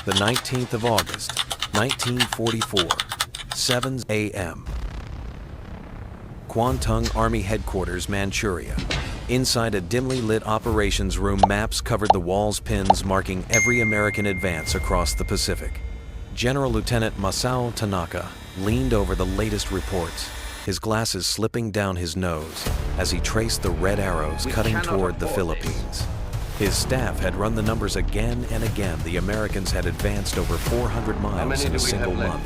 The 19th of August, 1944, 7 a.m. Kwantung Army Headquarters, Manchuria. Inside a dimly lit operations room, maps covered the wall's pins marking every American advance across the Pacific. General Lieutenant Masao Tanaka leaned over the latest reports, his glasses slipping down his nose as he traced the red arrows cutting toward the Philippines. His staff had run the numbers again and again. The Americans had advanced over 400 miles in a single month.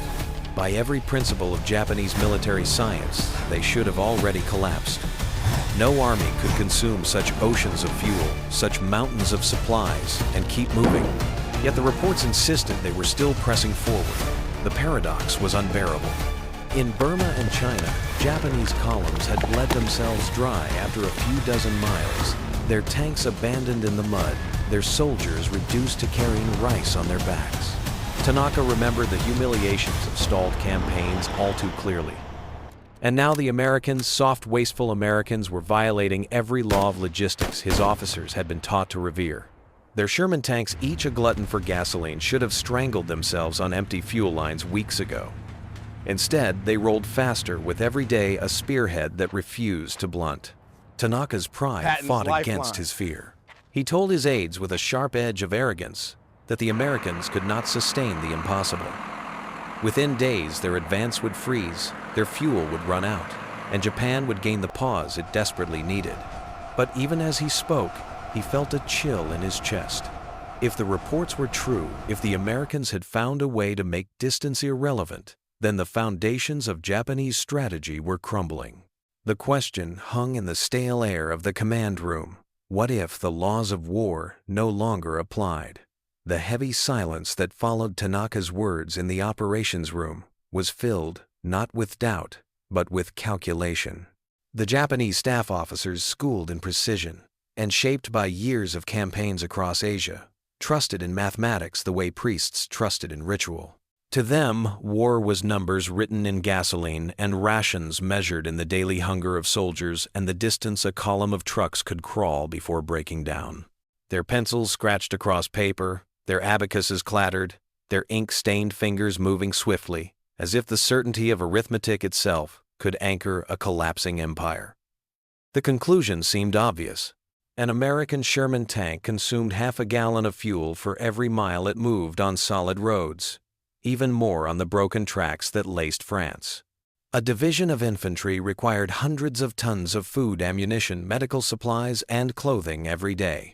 By every principle of Japanese military science, they should have already collapsed. No army could consume such oceans of fuel, such mountains of supplies, and keep moving. Yet the reports insisted they were still pressing forward. The paradox was unbearable. In Burma and China, Japanese columns had bled themselves dry after a few dozen miles, their tanks abandoned in the mud, their soldiers reduced to carrying rice on their backs. Tanaka remembered the humiliations of stalled campaigns all too clearly. And now the Americans, soft, wasteful Americans, were violating every law of logistics his officers had been taught to revere. Their Sherman tanks, each a glutton for gasoline, should have strangled themselves on empty fuel lines weeks ago. Instead, they rolled faster, with every day a spearhead that refused to blunt. Tanaka's pride Patton's fought lifeline. against his fear. He told his aides with a sharp edge of arrogance that the Americans could not sustain the impossible. Within days, their advance would freeze, their fuel would run out, and Japan would gain the pause it desperately needed. But even as he spoke, he felt a chill in his chest. If the reports were true, if the Americans had found a way to make distance irrelevant, then the foundations of Japanese strategy were crumbling. The question hung in the stale air of the command room. What if the laws of war no longer applied? The heavy silence that followed Tanaka's words in the operations room was filled not with doubt, but with calculation. The Japanese staff officers, schooled in precision and shaped by years of campaigns across Asia, trusted in mathematics the way priests trusted in ritual. To them, war was numbers written in gasoline and rations measured in the daily hunger of soldiers and the distance a column of trucks could crawl before breaking down. Their pencils scratched across paper, their abacuses clattered, their ink-stained fingers moving swiftly, as if the certainty of arithmetic itself could anchor a collapsing empire. The conclusion seemed obvious. An American Sherman tank consumed half a gallon of fuel for every mile it moved on solid roads, even more on the broken tracks that laced France. A division of infantry required hundreds of tons of food, ammunition, medical supplies, and clothing every day.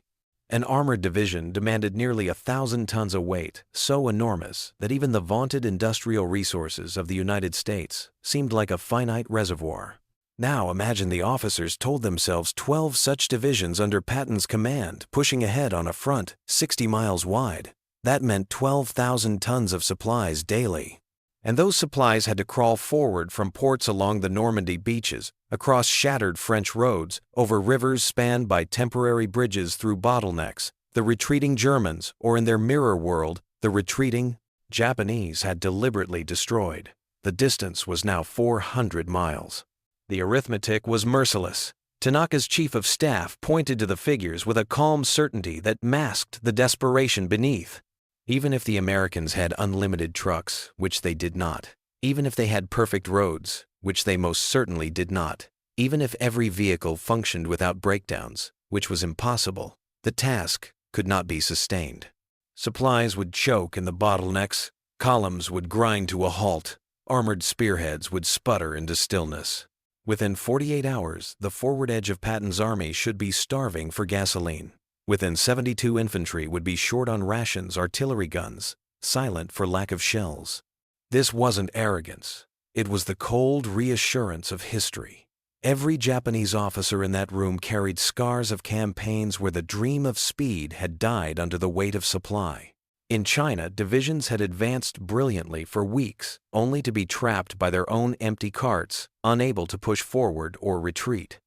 An armored division demanded nearly 1,000 tons of weight, so enormous that even the vaunted industrial resources of the United States seemed like a finite reservoir. Now imagine the officers told themselves 12 such divisions under Patton's command, pushing ahead on a front 60 miles wide. That meant 12,000 tons of supplies daily. And those supplies had to crawl forward from ports along the Normandy beaches, across shattered French roads, over rivers spanned by temporary bridges through bottlenecks. The retreating Germans, or in their mirror world, the retreating Japanese, had deliberately destroyed. The distance was now 400 miles. The arithmetic was merciless. Tanaka's chief of staff pointed to the figures with a calm certainty that masked the desperation beneath. Even if the Americans had unlimited trucks, which they did not, even if they had perfect roads, which they most certainly did not, even if every vehicle functioned without breakdowns, which was impossible, the task could not be sustained. Supplies would choke in the bottlenecks, columns would grind to a halt, armored spearheads would sputter into stillness. Within 48 hours, the forward edge of Patton's army should be starving for gasoline. Within 72 infantry would be short on rations, artillery guns, silent for lack of shells. This wasn't arrogance. It was the cold reassurance of history. Every Japanese officer in that room carried scars of campaigns where the dream of speed had died under the weight of supply. In China, divisions had advanced brilliantly for weeks, only to be trapped by their own empty carts, unable to push forward or retreat.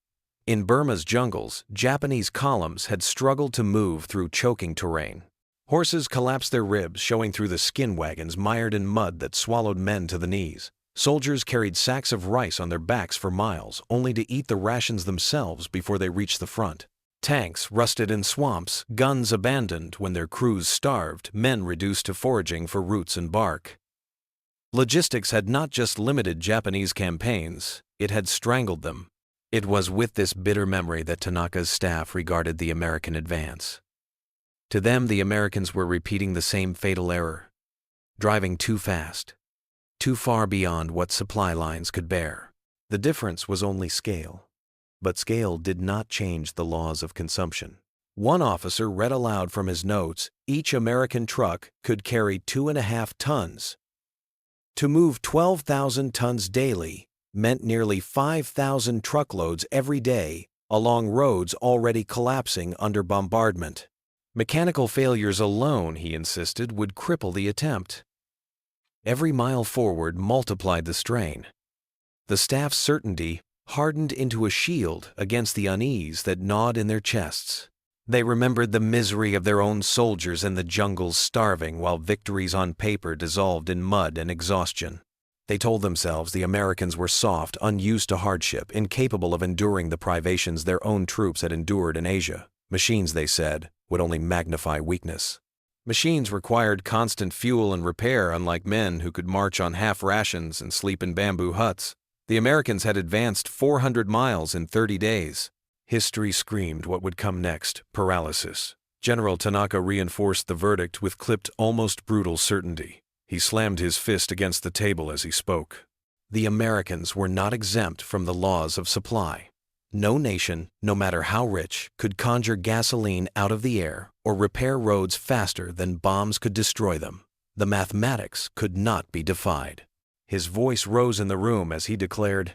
In Burma's jungles, Japanese columns had struggled to move through choking terrain. Horses collapsed their ribs, showing through the skin wagons mired in mud that swallowed men to the knees. Soldiers carried sacks of rice on their backs for miles, only to eat the rations themselves before they reached the front. Tanks rusted in swamps, guns abandoned when their crews starved, men reduced to foraging for roots and bark. Logistics had not just limited Japanese campaigns, it had strangled them. It was with this bitter memory that Tanaka's staff regarded the American advance. To them, the Americans were repeating the same fatal error, driving too fast, too far beyond what supply lines could bear. The difference was only scale. But scale did not change the laws of consumption. One officer read aloud from his notes, each American truck could carry 2.5 tons. To move 12,000 tons daily meant nearly 5,000 truckloads every day along roads already collapsing under bombardment. Mechanical failures alone, he insisted, would cripple the attempt. Every mile forward multiplied the strain. The staff's certainty hardened into a shield against the unease that gnawed in their chests. They remembered the misery of their own soldiers in the jungles starving while victories on paper dissolved in mud and exhaustion. They told themselves the Americans were soft, unused to hardship, incapable of enduring the privations their own troops had endured in Asia. Machines, they said, would only magnify weakness. Machines required constant fuel and repair, unlike men who could march on half rations and sleep in bamboo huts. The Americans had advanced 400 miles in 30 days. History screamed what would come next: paralysis. General Tanaka reinforced the verdict with clipped, almost brutal certainty. He slammed his fist against the table as he spoke. The Americans were not exempt from the laws of supply. No nation, no matter how rich, could conjure gasoline out of the air or repair roads faster than bombs could destroy them. The mathematics could not be defied. His voice rose in the room as he declared.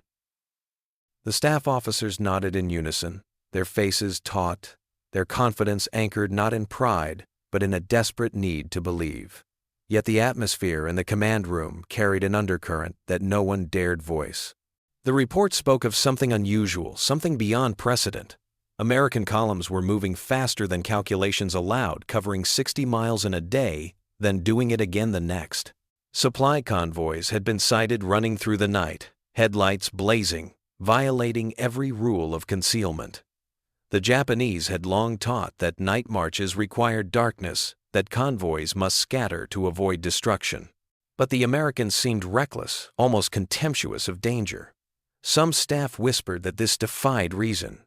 The staff officers nodded in unison, their faces taut, their confidence anchored not in pride, but in a desperate need to believe. Yet the atmosphere in the command room carried an undercurrent that no one dared voice. The report spoke of something unusual, something beyond precedent. American columns were moving faster than calculations allowed, covering 60 miles in a day, then doing it again the next. Supply convoys had been sighted running through the night, headlights blazing, violating every rule of concealment. The Japanese had long taught that night marches required darkness, that convoys must scatter to avoid destruction. But the Americans seemed reckless, almost contemptuous of danger. Some staff whispered that this defied reason.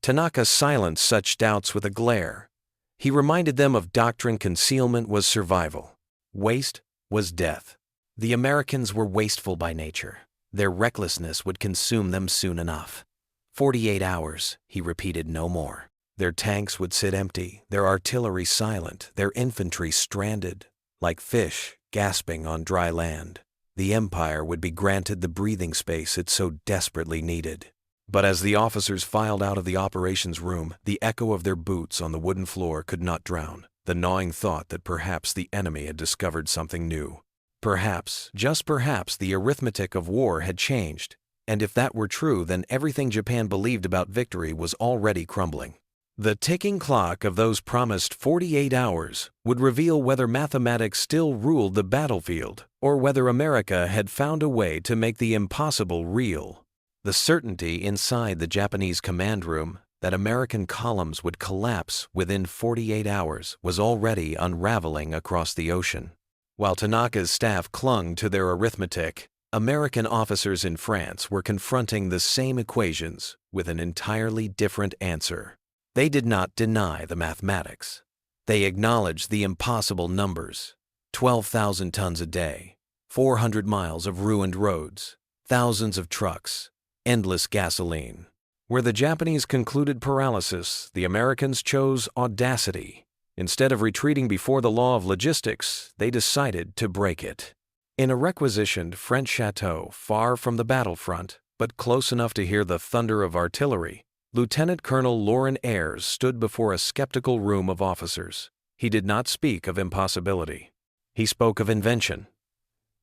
Tanaka silenced such doubts with a glare. He reminded them of doctrine: concealment was survival. Waste was death. The Americans were wasteful by nature. Their recklessness would consume them soon enough. 48 hours, he repeated no more. Their tanks would sit empty, their artillery silent, their infantry stranded, like fish gasping on dry land. The Empire would be granted the breathing space it so desperately needed. But as the officers filed out of the operations room, the echo of their boots on the wooden floor could not drown the gnawing thought that perhaps the enemy had discovered something new. Perhaps, just perhaps, the arithmetic of war had changed, and if that were true, then everything Japan believed about victory was already crumbling. The ticking clock of those promised 48 hours would reveal whether mathematics still ruled the battlefield, or whether America had found a way to make the impossible real. The certainty inside the Japanese command room that American columns would collapse within 48 hours was already unraveling across the ocean. While Tanaka's staff clung to their arithmetic, American officers in France were confronting the same equations with an entirely different answer. They did not deny the mathematics. They acknowledged the impossible numbers: 12,000 tons a day, 400 miles of ruined roads, thousands of trucks, endless gasoline. Where the Japanese concluded paralysis, the Americans chose audacity. Instead of retreating before the law of logistics, they decided to break it. In a requisitioned French chateau far from the battlefront, but close enough to hear the thunder of artillery, Lieutenant Colonel Lauren Ayres stood before a skeptical room of officers. He did not speak of impossibility. He spoke of invention.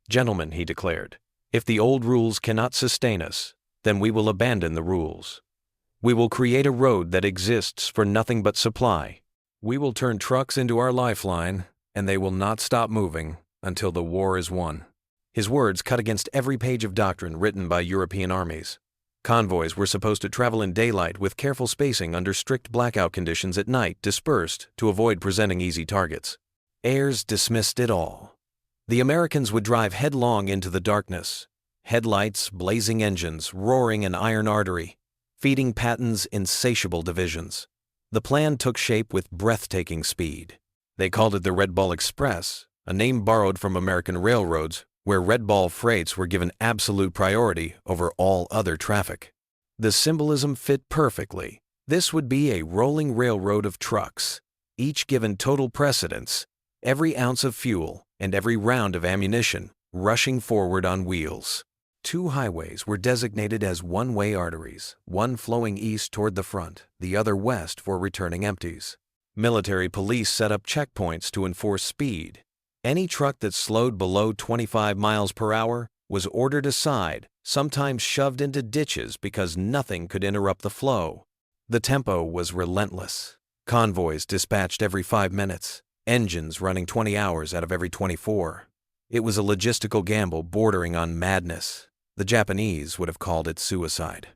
"Gentlemen," he declared, "if the old rules cannot sustain us, then we will abandon the rules. We will create a road that exists for nothing but supply. We will turn trucks into our lifeline, and they will not stop moving until the war is won." His words cut against every page of doctrine written by European armies. Convoys were supposed to travel in daylight with careful spacing under strict blackout conditions at night, dispersed to avoid presenting easy targets. Ayres dismissed it all. The Americans would drive headlong into the darkness, headlights, blazing engines, roaring an iron artery, feeding Patton's insatiable divisions. The plan took shape with breathtaking speed. They called it the Red Ball Express, a name borrowed from American railroads, where Red Ball freights were given absolute priority over all other traffic. The symbolism fit perfectly. This would be a rolling railroad of trucks, each given total precedence, every ounce of fuel and every round of ammunition rushing forward on wheels. 2 highways were designated as one-way arteries, one flowing east toward the front, the other west for returning empties. Military police set up checkpoints to enforce speed. Any truck that slowed below 25 miles per hour was ordered aside, sometimes shoved into ditches because nothing could interrupt the flow. The tempo was relentless. Convoys dispatched every 5 minutes, engines running 20 hours out of every 24. It was a logistical gamble bordering on madness. The Japanese would have called it suicide.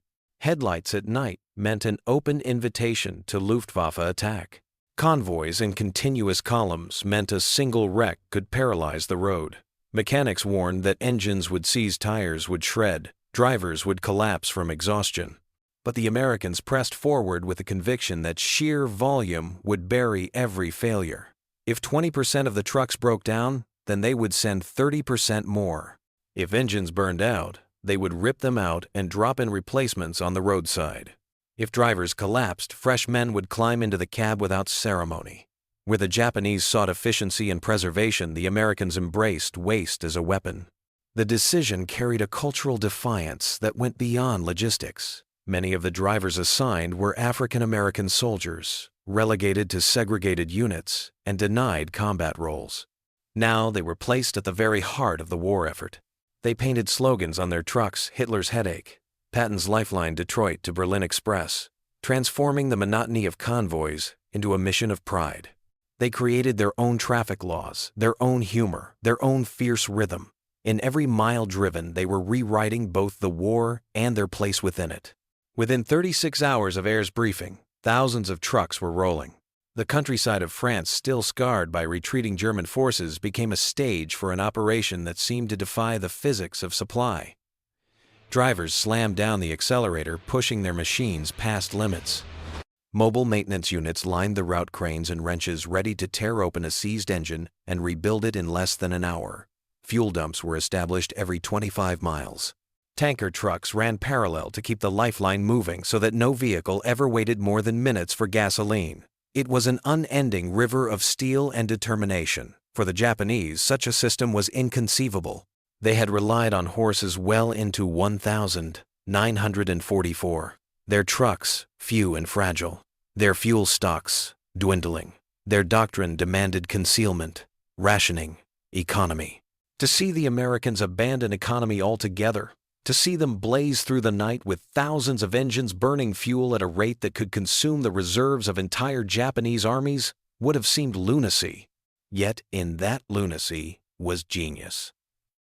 Headlights at night meant an open invitation to Luftwaffe attack. Convoys in continuous columns meant a single wreck could paralyze the road. Mechanics warned that engines would seize, tires would shred, drivers would collapse from exhaustion. But the Americans pressed forward with the conviction that sheer volume would bury every failure. If 20% of the trucks broke down, then they would send 30% more. If engines burned out, they would rip them out and drop in replacements on the roadside. If drivers collapsed, fresh men would climb into the cab without ceremony. Where the Japanese sought efficiency and preservation, the Americans embraced waste as a weapon. The decision carried a cultural defiance that went beyond logistics. Many of the drivers assigned were African American soldiers, relegated to segregated units, and denied combat roles. Now they were placed at the very heart of the war effort. They painted slogans on their trucks: Hitler's Headache, Patton's Lifeline, Detroit to Berlin Express, transforming the monotony of convoys into a mission of pride. They created their own traffic laws, their own humor, their own fierce rhythm. In every mile driven, they were rewriting both the war and their place within it. Within 36 hours of Ayres' briefing, thousands of trucks were rolling. The countryside of France, still scarred by retreating German forces, became a stage for an operation that seemed to defy the physics of supply. Drivers slammed down the accelerator, pushing their machines past limits. Mobile maintenance units lined the route, cranes and wrenches ready to tear open a seized engine and rebuild it in less than an hour. Fuel dumps were established every 25 miles. Tanker trucks ran parallel to keep the lifeline moving so that no vehicle ever waited more than minutes for gasoline. It was an unending river of steel and determination. For the Japanese, such a system was inconceivable. They had relied on horses well into 1944. Their trucks, few and fragile. Their fuel stocks, dwindling. Their doctrine demanded concealment, rationing, economy. To see the Americans abandon economy altogether, to see them blaze through the night with thousands of engines burning fuel at a rate that could consume the reserves of entire Japanese armies, would have seemed lunacy. Yet in that lunacy was genius.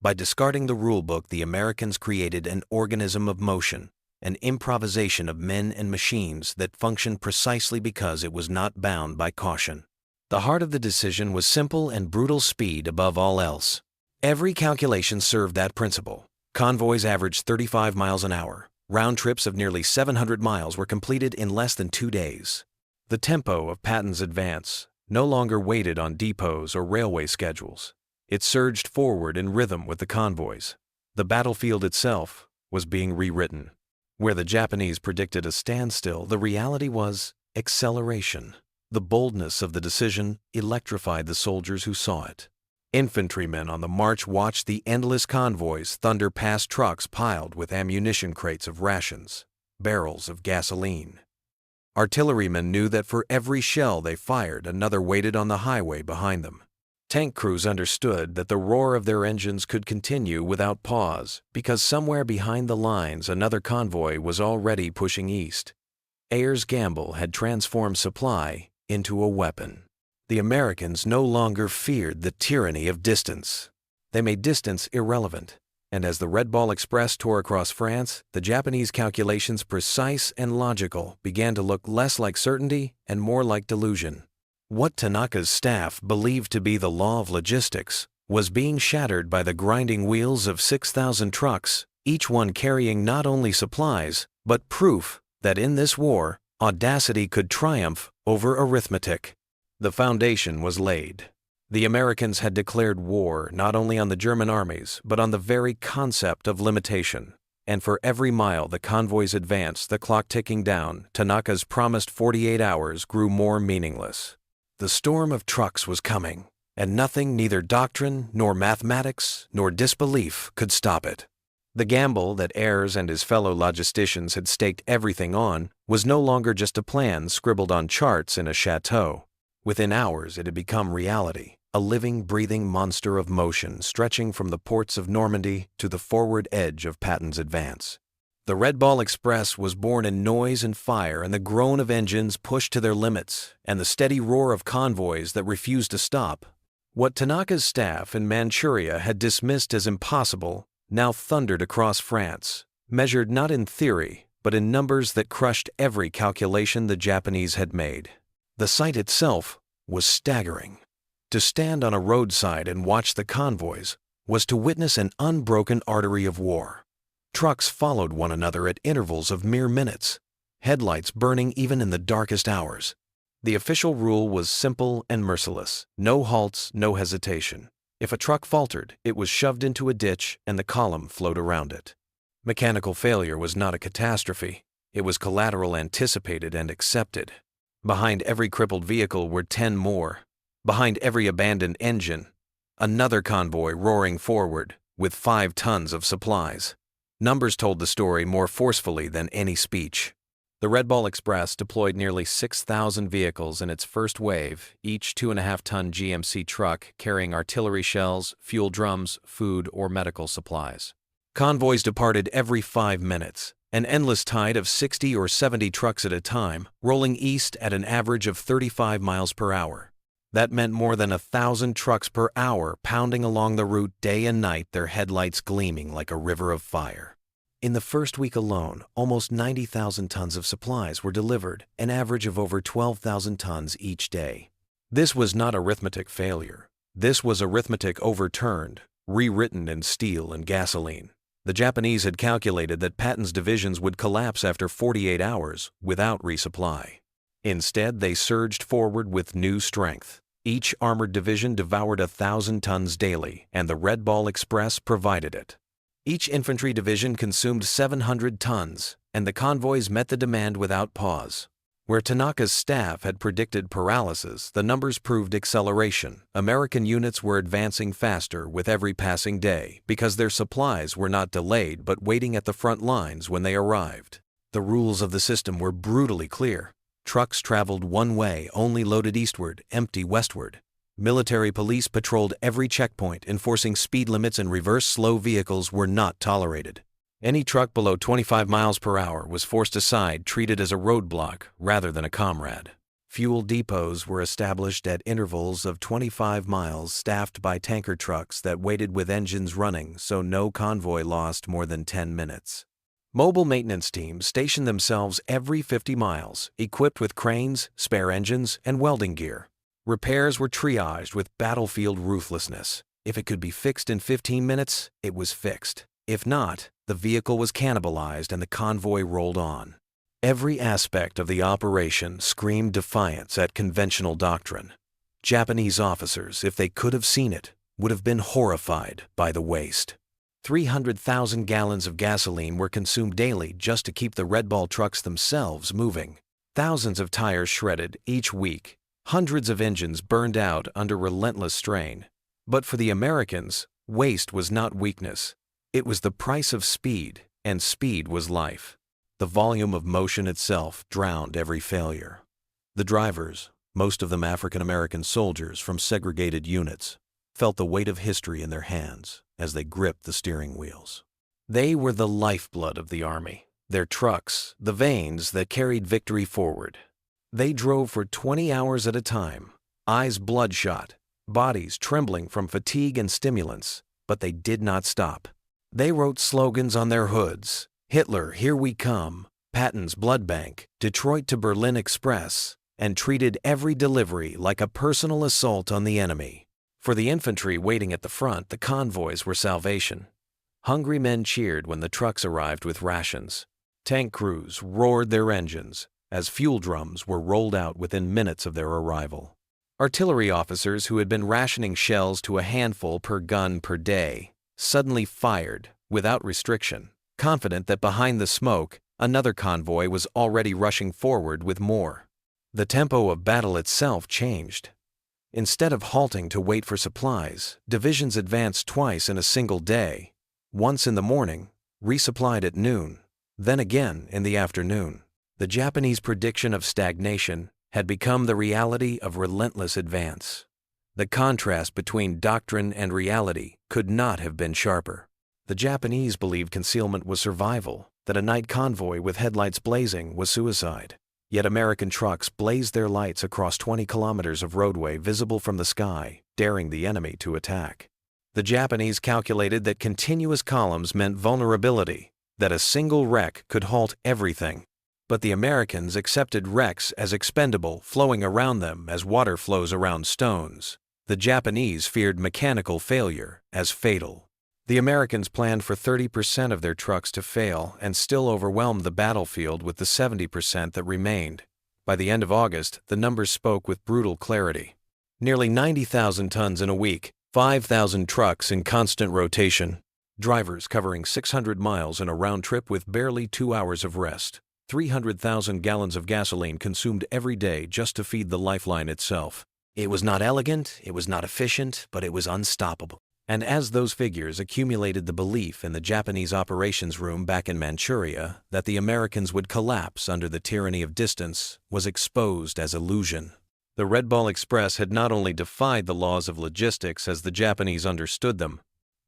By discarding the rulebook, the Americans created an organism of motion, an improvisation of men and machines that functioned precisely because it was not bound by caution. The heart of the decision was simple and brutal: speed above all else. Every calculation served that principle. Convoys averaged 35 miles an hour. Round trips of nearly 700 miles were completed in less than 2 days. The tempo of Patton's advance no longer waited on depots or railway schedules. It surged forward in rhythm with the convoys. The battlefield itself was being rewritten. Where the Japanese predicted a standstill, the reality was acceleration. The boldness of the decision electrified the soldiers who saw it. Infantrymen on the march watched the endless convoys thunder past trucks piled with ammunition, crates of rations, barrels of gasoline. Artillerymen knew that for every shell they fired, another waited on the highway behind them. Tank crews understood that the roar of their engines could continue without pause because somewhere behind the lines another convoy was already pushing east. Ayres' gamble had transformed supply into a weapon. The Americans no longer feared the tyranny of distance. They made distance irrelevant. And as the Red Ball Express tore across France, the Japanese calculations, precise and logical, began to look less like certainty and more like delusion. What Tanaka's staff believed to be the law of logistics was being shattered by the grinding wheels of 6,000 trucks, each one carrying not only supplies, but proof that in this war, audacity could triumph over arithmetic. The foundation was laid. The Americans had declared war not only on the German armies, but on the very concept of limitation. And for every mile the convoys advanced, the clock ticking down, Tanaka's promised 48 hours grew more meaningless. The storm of trucks was coming, and nothing, neither doctrine, nor mathematics, nor disbelief, could stop it. The gamble that Ayres and his fellow logisticians had staked everything on was no longer just a plan scribbled on charts in a chateau. Within hours it had become reality, a living, breathing monster of motion stretching from the ports of Normandy to the forward edge of Patton's advance. The Red Ball Express was born in noise and fire and the groan of engines pushed to their limits and the steady roar of convoys that refused to stop. What Tanaka's staff in Manchuria had dismissed as impossible now thundered across France, measured not in theory, but in numbers that crushed every calculation the Japanese had made. The sight itself was staggering. To stand on a roadside and watch the convoys was to witness an unbroken artery of war. Trucks followed one another at intervals of mere minutes, headlights burning even in the darkest hours. The official rule was simple and merciless: no halts, no hesitation. If a truck faltered, it was shoved into a ditch and the column flowed around it. Mechanical failure was not a catastrophe. It was collateral anticipated and accepted. Behind every crippled vehicle were 10 more. Behind every abandoned engine, another convoy roaring forward with 5 tons of supplies. Numbers told the story more forcefully than any speech. The Red Ball Express deployed nearly 6,000 vehicles in its first wave, each 2.5-ton GMC truck carrying artillery shells, fuel drums, food, or medical supplies. Convoys departed every 5 minutes, an endless tide of 60 or 70 trucks at a time, rolling east at an average of 35 miles per hour. That meant more than 1,000 trucks per hour pounding along the route day and night, their headlights gleaming like a river of fire. In the first week alone, almost 90,000 tons of supplies were delivered, an average of over 12,000 tons each day. This was not arithmetic failure. This was arithmetic overturned, rewritten in steel and gasoline. The Japanese had calculated that Patton's divisions would collapse after 48 hours without resupply. Instead, they surged forward with new strength. Each armored division devoured 1,000 tons daily, and the Red Ball Express provided it. Each infantry division consumed 700 tons, and the convoys met the demand without pause. Where Tanaka's staff had predicted paralysis, the numbers proved acceleration. American units were advancing faster with every passing day because their supplies were not delayed but waiting at the front lines when they arrived. The rules of the system were brutally clear. Trucks traveled one way, only loaded eastward, empty westward. Military police patrolled every checkpoint, enforcing speed limits, and reverse slow vehicles were not tolerated. Any truck below 25 miles per hour was forced aside, treated as a roadblock rather than a comrade. Fuel depots were established at intervals of 25 miles, staffed by tanker trucks that waited with engines running so no convoy lost more than 10 minutes. Mobile maintenance teams stationed themselves every 50 miles, equipped with cranes, spare engines, and welding gear. Repairs were triaged with battlefield ruthlessness. If it could be fixed in 15 minutes, it was fixed. If not, the vehicle was cannibalized and the convoy rolled on. Every aspect of the operation screamed defiance at conventional doctrine. Japanese officers, if they could have seen it, would have been horrified by the waste. 300,000 gallons of gasoline were consumed daily just to keep the Red Ball trucks themselves moving. Thousands of tires shredded each week. Hundreds of engines burned out under relentless strain. But for the Americans, waste was not weakness. It was the price of speed, and speed was life. The volume of motion itself drowned every failure. The drivers, most of them African-American soldiers from segregated units, felt the weight of history in their hands as they gripped the steering wheels. They were the lifeblood of the Army, their trucks, the veins that carried victory forward. They drove for 20 hours at a time, eyes bloodshot, bodies trembling from fatigue and stimulants, but they did not stop. They wrote slogans on their hoods: "Hitler, here we come," "Patton's Blood Bank," "Detroit to Berlin Express," and treated every delivery like a personal assault on the enemy. For the infantry waiting at the front, the convoys were salvation. Hungry men cheered when the trucks arrived with rations. Tank crews roared their engines as fuel drums were rolled out within minutes of their arrival. Artillery officers who had been rationing shells to a handful per gun per day suddenly fired without restriction, confident that behind the smoke, another convoy was already rushing forward with more. The tempo of battle itself changed. Instead of halting to wait for supplies, divisions advanced twice in a single day, once in the morning, resupplied at noon, then again in the afternoon. The Japanese prediction of stagnation had become the reality of relentless advance. The contrast between doctrine and reality could not have been sharper. The Japanese believed concealment was survival, that a night convoy with headlights blazing was suicide. Yet American trucks blazed their lights across 20 kilometers of roadway visible from the sky, daring the enemy to attack. The Japanese calculated that continuous columns meant vulnerability, that a single wreck could halt everything. But the Americans accepted wrecks as expendable, flowing around them as water flows around stones. The Japanese feared mechanical failure as fatal. The Americans planned for 30% of their trucks to fail and still overwhelmed the battlefield with the 70% that remained. By the end of August, the numbers spoke with brutal clarity. Nearly 90,000 tons in a week, 5,000 trucks in constant rotation, drivers covering 600 miles in a round trip with barely 2 hours of rest. 300,000 gallons of gasoline consumed every day just to feed the lifeline itself. It was not elegant, it was not efficient, but it was unstoppable. And as those figures accumulated, the belief in the Japanese operations room back in Manchuria that the Americans would collapse under the tyranny of distance was exposed as illusion. The Red Ball Express had not only defied the laws of logistics as the Japanese understood them,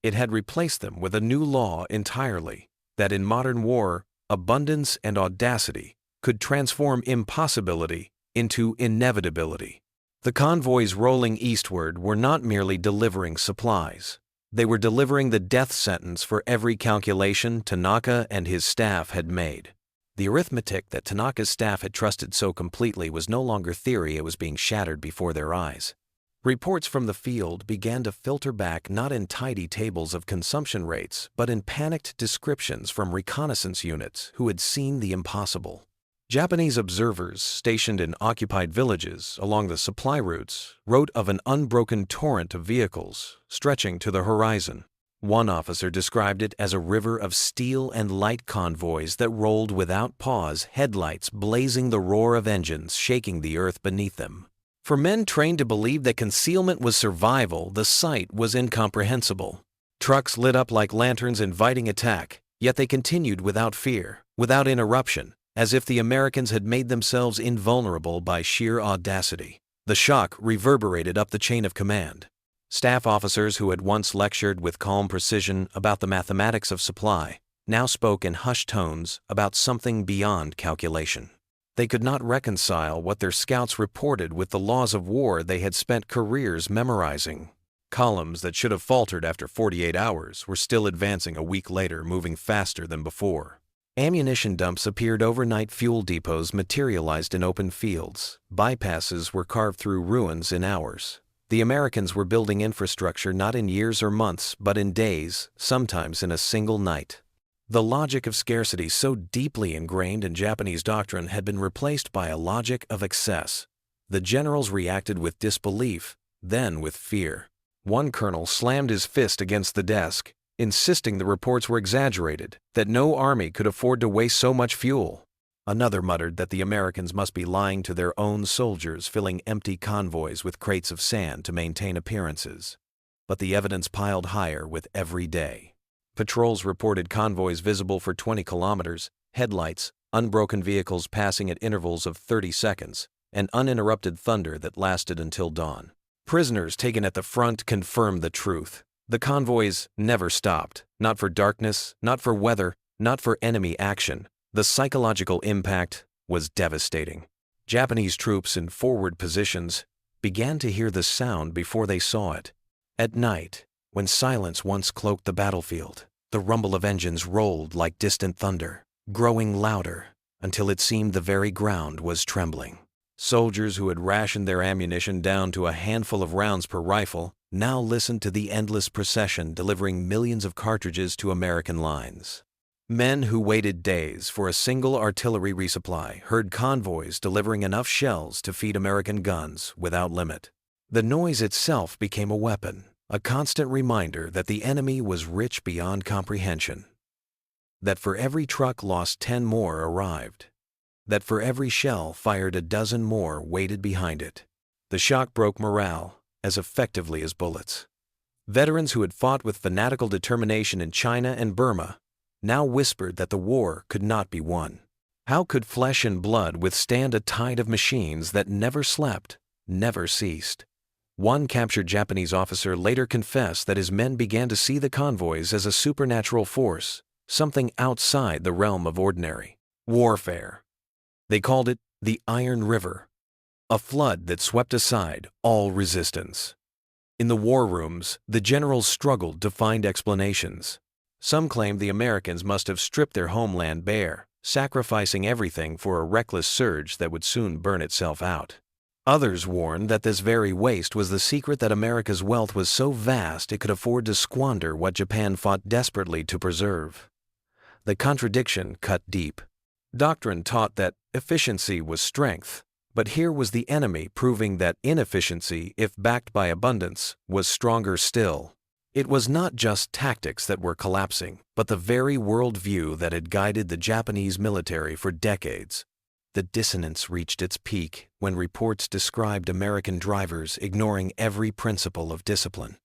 it had replaced them with a new law entirely, that in modern war, abundance and audacity could transform impossibility into inevitability. The convoys rolling eastward were not merely delivering supplies. They were delivering the death sentence for every calculation Tanaka and his staff had made. The arithmetic that Tanaka's staff had trusted so completely was no longer theory, it was being shattered before their eyes. Reports from the field began to filter back not in tidy tables of consumption rates, but in panicked descriptions from reconnaissance units who had seen the impossible. Japanese observers stationed in occupied villages along the supply routes wrote of an unbroken torrent of vehicles stretching to the horizon. One officer described it as a river of steel and light convoys that rolled without pause, headlights blazing, the roar of engines shaking the earth beneath them. For men trained to believe that concealment was survival, the sight was incomprehensible. Trucks lit up like lanterns inviting attack, yet they continued without fear, without interruption, as if the Americans had made themselves invulnerable by sheer audacity. The shock reverberated up the chain of command. Staff officers who had once lectured with calm precision about the mathematics of supply now spoke in hushed tones about something beyond calculation. They could not reconcile what their scouts reported with the laws of war they had spent careers memorizing. Columns that should have faltered after 48 hours were still advancing a week later, moving faster than before. Ammunition dumps appeared overnight, fuel depots materialized in open fields, bypasses were carved through ruins in hours. The Americans were building infrastructure not in years or months, but in days, sometimes in a single night. The logic of scarcity, so deeply ingrained in Japanese doctrine, had been replaced by a logic of excess. The generals reacted with disbelief, then with fear. One colonel slammed his fist against the desk, insisting the reports were exaggerated, that no army could afford to waste so much fuel. Another muttered that the Americans must be lying to their own soldiers, filling empty convoys with crates of sand to maintain appearances. But the evidence piled higher with every day. Patrols reported convoys visible for 20 kilometers, headlights, unbroken vehicles passing at intervals of 30 seconds, and uninterrupted thunder that lasted until dawn. Prisoners taken at the front confirmed the truth. The convoys never stopped, not for darkness, not for weather, not for enemy action. The psychological impact was devastating. Japanese troops in forward positions began to hear the sound before they saw it. At night, when silence once cloaked the battlefield, The rumble of engines rolled like distant thunder, growing louder until it seemed the very ground was trembling. Soldiers who had rationed their ammunition down to a handful of rounds per rifle now listened to the endless procession delivering millions of cartridges to American lines. Men who waited days for a single artillery resupply heard convoys delivering enough shells to feed American guns without limit. The noise itself became a weapon, a constant reminder that the enemy was rich beyond comprehension. That for every truck lost 10 more arrived. That for every shell fired a dozen more waited behind it. The shock broke morale as effectively as bullets. Veterans who had fought with fanatical determination in China and Burma now whispered that the war could not be won. How could flesh and blood withstand a tide of machines that never slept, never ceased? One captured Japanese officer later confessed that his men began to see the convoys as a supernatural force, something outside the realm of ordinary warfare. They called it the Iron River, a flood that swept aside all resistance. In the war rooms, the generals struggled to find explanations. Some claimed the Americans must have stripped their homeland bare, sacrificing everything for a reckless surge that would soon burn itself out. Others warned that this very waste was the secret that America's wealth was so vast it could afford to squander what Japan fought desperately to preserve. The contradiction cut deep. Doctrine taught that efficiency was strength, but here was the enemy proving that inefficiency, if backed by abundance, was stronger still. It was not just tactics that were collapsing, but the very worldview that had guided the Japanese military for decades. The dissonance reached its peak when reports described American drivers ignoring every principle of discipline.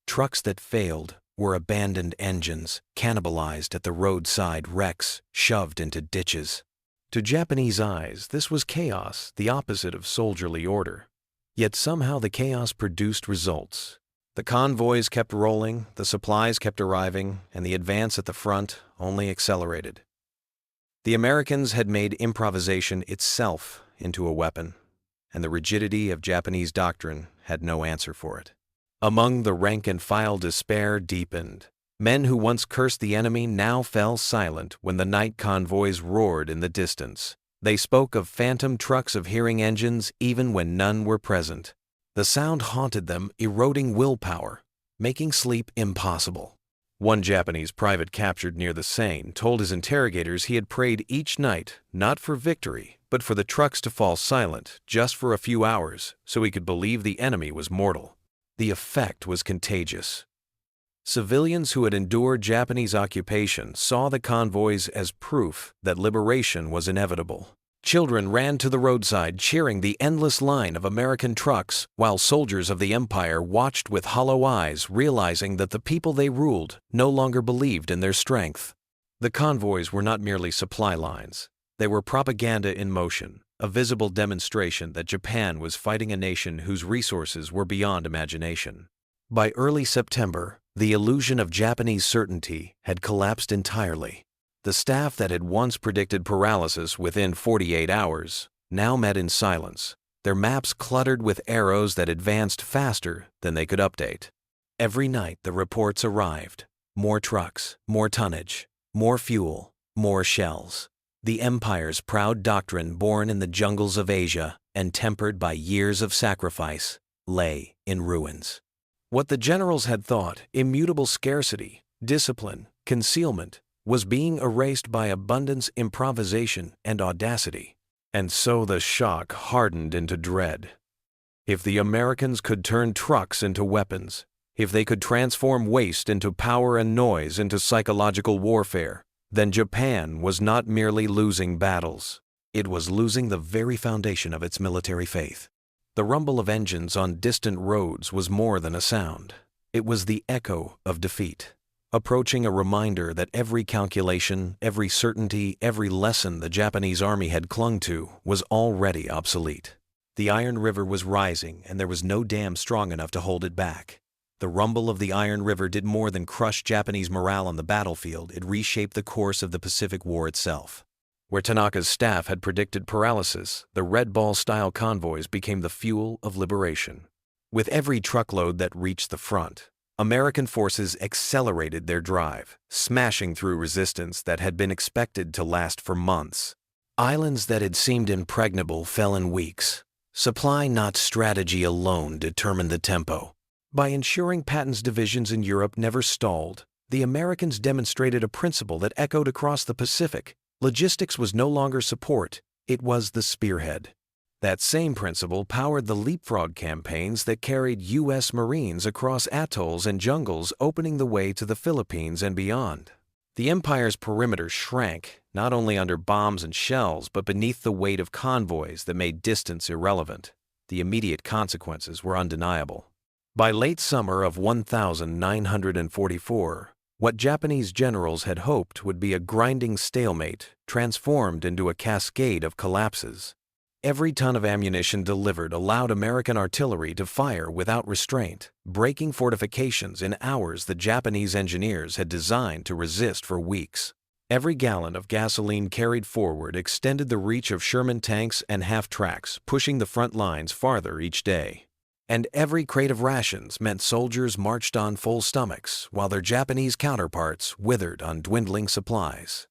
Trucks that failed were abandoned engines, cannibalized at the roadside wrecks, shoved into ditches. To Japanese eyes, this was chaos, the opposite of soldierly order. Yet somehow the chaos produced results. The convoys kept rolling, the supplies kept arriving, and the advance at the front only accelerated. The Americans had made improvisation itself into a weapon, and the rigidity of Japanese doctrine had no answer for it. Among the rank-and-file despair deepened. Men who once cursed the enemy now fell silent when the night convoys roared in the distance. They spoke of phantom trucks of hearing engines even when none were present. The sound haunted them, eroding willpower, making sleep impossible. One Japanese private captured near the Seine told his interrogators he had prayed each night not for victory, but for the trucks to fall silent just for a few hours so he could believe the enemy was mortal. The effect was contagious. Civilians who had endured Japanese occupation saw the convoys as proof that liberation was inevitable. Children ran to the roadside cheering the endless line of American trucks, while soldiers of the empire watched with hollow eyes, realizing that the people they ruled no longer believed in their strength. The convoys were not merely supply lines. They were propaganda in motion, a visible demonstration that Japan was fighting a nation whose resources were beyond imagination. By early September, the illusion of Japanese certainty had collapsed entirely. The staff that had once predicted paralysis within 48 hours now met in silence, their maps cluttered with arrows that advanced faster than they could update. Every night the reports arrived. More trucks, more tonnage, more fuel, more shells. The empire's proud doctrine, born in the jungles of Asia and tempered by years of sacrifice, lay in ruins. What the generals had thought immutable scarcity, discipline, concealment, was being erased by abundance, improvisation, and audacity. And so the shock hardened into dread. If the Americans could turn trucks into weapons, if they could transform waste into power and noise into psychological warfare, then Japan was not merely losing battles. It was losing the very foundation of its military faith. The rumble of engines on distant roads was more than a sound. It was the echo of defeat. Approaching a reminder that every calculation, every certainty, every lesson the Japanese army had clung to was already obsolete. The Iron River was rising, and there was no dam strong enough to hold it back. The rumble of the Iron River did more than crush Japanese morale on the battlefield, it reshaped the course of the Pacific War itself. Where Tanaka's staff had predicted paralysis, the Red Ball-style convoys became the fuel of liberation. With every truckload that reached the front, American forces accelerated their drive, smashing through resistance that had been expected to last for months. Islands that had seemed impregnable fell in weeks. Supply, not strategy alone, determined the tempo. By ensuring Patton's divisions in Europe never stalled, the Americans demonstrated a principle that echoed across the Pacific. Logistics was no longer support, it was the spearhead. That same principle powered the leapfrog campaigns that carried U.S. Marines across atolls and jungles, opening the way to the Philippines and beyond. The Empire's perimeter shrank, not only under bombs and shells, but beneath the weight of convoys that made distance irrelevant. The immediate consequences were undeniable. By late summer of 1944, what Japanese generals had hoped would be a grinding stalemate transformed into a cascade of collapses. Every ton of ammunition delivered allowed American artillery to fire without restraint, breaking fortifications in hours that Japanese engineers had designed to resist for weeks. Every gallon of gasoline carried forward extended the reach of Sherman tanks and half-tracks, pushing the front lines farther each day. And every crate of rations meant soldiers marched on full stomachs, while their Japanese counterparts withered on dwindling supplies.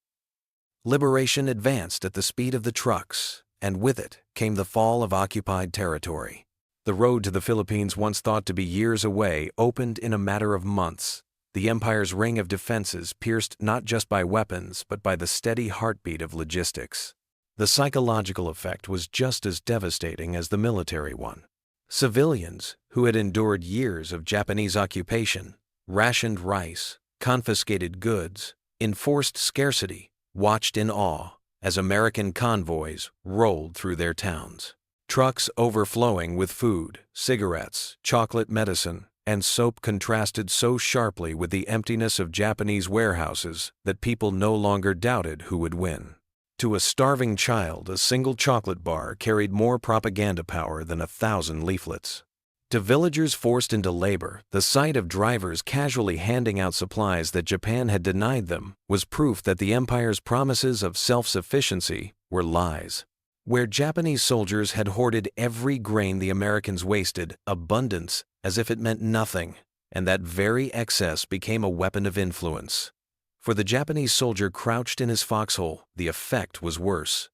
Liberation advanced at the speed of the trucks, and with it came the fall of occupied territory. The road to the Philippines, once thought to be years away, opened in a matter of months. The Empire's ring of defenses pierced not just by weapons, but by the steady heartbeat of logistics. The psychological effect was just as devastating as the military one. Civilians, who had endured years of Japanese occupation, rationed rice, confiscated goods, enforced scarcity, watched in awe as American convoys rolled through their towns. Trucks overflowing with food, cigarettes, chocolate, medicine, and soap contrasted so sharply with the emptiness of Japanese warehouses that people no longer doubted who would win. To a starving child, a single chocolate bar carried more propaganda power than 1,000 leaflets. To villagers forced into labor, the sight of drivers casually handing out supplies that Japan had denied them was proof that the Empire's promises of self-sufficiency were lies. Where Japanese soldiers had hoarded every grain the Americans wasted, abundance as if it meant nothing, and that very excess became a weapon of influence. For the Japanese soldier crouched in his foxhole, the effect was worse.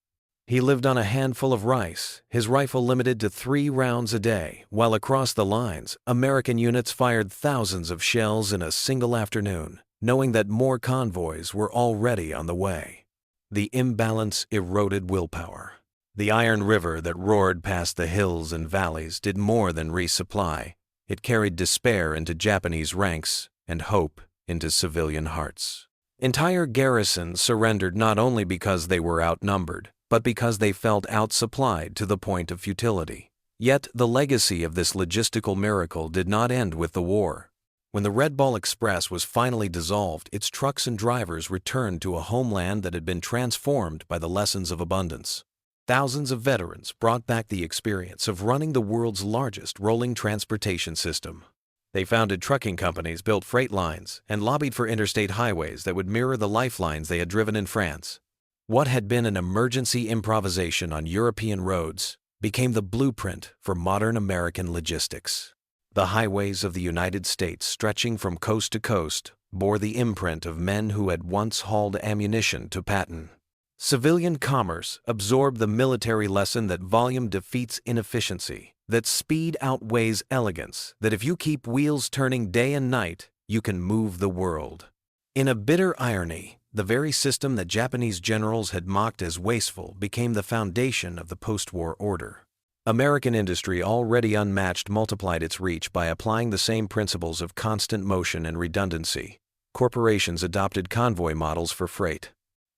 He lived on a handful of rice, his rifle limited to 3 rounds a day, while across the lines, American units fired thousands of shells in a single afternoon, knowing that more convoys were already on the way. The imbalance eroded willpower. The Iron River that roared past the hills and valleys did more than resupply. It carried despair into Japanese ranks and hope into civilian hearts. Entire garrisons surrendered not only because they were outnumbered, but because they felt outsupplied to the point of futility. Yet the legacy of this logistical miracle did not end with the war. When the Red Ball Express was finally dissolved, its trucks and drivers returned to a homeland that had been transformed by the lessons of abundance. Thousands of veterans brought back the experience of running the world's largest rolling transportation system. They founded trucking companies, built freight lines, and lobbied for interstate highways that would mirror the lifelines they had driven in France. What had been an emergency improvisation on European roads became the blueprint for modern American logistics. The highways of the United States, stretching from coast to coast, bore the imprint of men who had once hauled ammunition to Patton. Civilian commerce absorbed the military lesson that volume defeats inefficiency, that speed outweighs elegance, that if you keep wheels turning day and night, you can move the world. In a bitter irony, the very system that Japanese generals had mocked as wasteful became the foundation of the post-war order. American industry, already unmatched, multiplied its reach by applying the same principles of constant motion and redundancy. Corporations adopted convoy models for freight.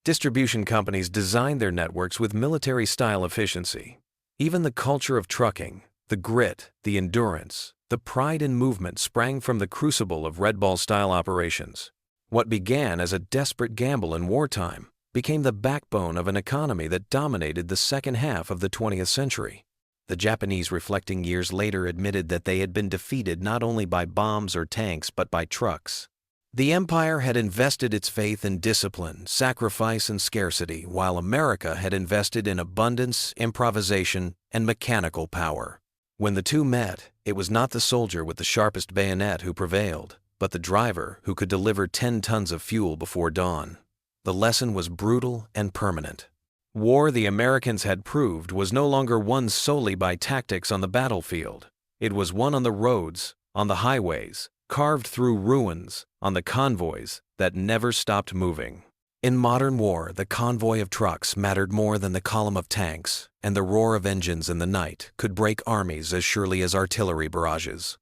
Distribution companies designed their networks with military-style efficiency. Even the culture of trucking, the grit, the endurance, the pride in movement sprang from the crucible of Red Ball-style operations. What began as a desperate gamble in wartime became the backbone of an economy that dominated the second half of the 20th century. The Japanese, reflecting years later, admitted that they had been defeated not only by bombs or tanks but by trucks. The Empire had invested its faith in discipline, sacrifice, and scarcity, while America had invested in abundance, improvisation, and mechanical power. When the two met, it was not the soldier with the sharpest bayonet who prevailed, but the driver who could deliver 10 tons of fuel before dawn. The lesson was brutal and permanent. War, the Americans had proved, was no longer won solely by tactics on the battlefield. It was won on the roads, on the highways, carved through ruins, on the convoys that never stopped moving. In modern war, the convoy of trucks mattered more than the column of tanks, and the roar of engines in the night could break armies as surely as artillery barrages.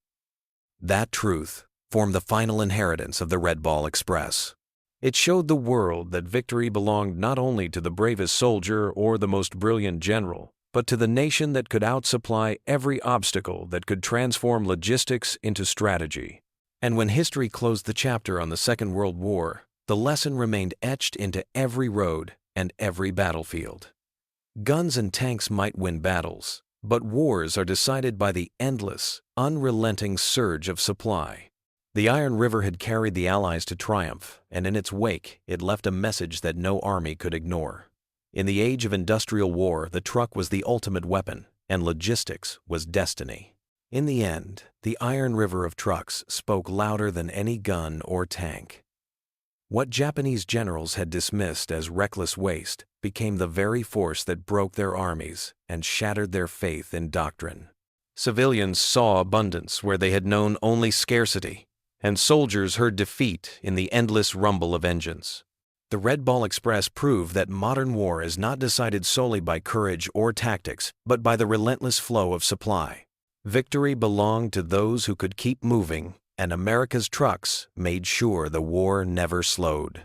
That truth formed the final inheritance of the Red Ball Express. It showed the world that victory belonged not only to the bravest soldier or the most brilliant general, but to the nation that could outsupply every obstacle that could transform logistics into strategy. And when history closed the chapter on the Second World War, the lesson remained etched into every road and every battlefield. Guns and tanks might win battles, but wars are decided by the endless, unrelenting surge of supply. The Iron River had carried the Allies to triumph, and in its wake it left a message that no army could ignore. In the age of industrial war, the truck was the ultimate weapon, and logistics was destiny. In the end, the Iron River of trucks spoke louder than any gun or tank. What Japanese generals had dismissed as reckless waste became the very force that broke their armies and shattered their faith in doctrine. Civilians saw abundance where they had known only scarcity, and soldiers heard defeat in the endless rumble of engines. The Red Ball Express proved that modern war is not decided solely by courage or tactics, but by the relentless flow of supply. Victory belonged to those who could keep moving, and America's trucks made sure the war never slowed.